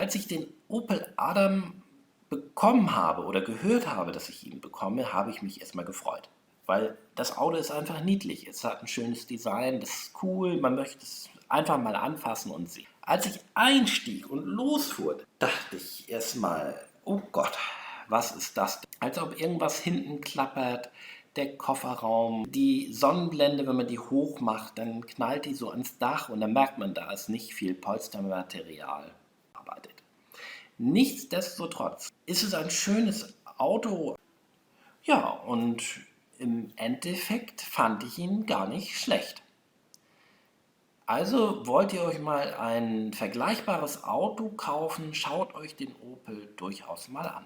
Als ich den Opel Adam bekommen habe oder gehört habe, dass ich ihn bekomme, habe ich mich erstmal gefreut. Weil das Auto ist einfach niedlich. Es hat ein schönes Design, das ist cool, man möchte es einfach mal anfassen und sehen. Als ich einstieg und losfuhr, dachte ich erstmal, oh Gott, was ist das denn? Als ob irgendwas hinten klappert, der Kofferraum, die Sonnenblende, wenn man die hoch macht, dann knallt die so ans Dach und dann merkt man, da ist nicht viel Polstermaterial arbeitet. Nichtsdestotrotz ist es ein schönes Auto. Ja, und im Endeffekt fand ich ihn gar nicht schlecht. Also wollt ihr euch mal ein vergleichbares Auto kaufen, schaut euch den Opel durchaus mal an.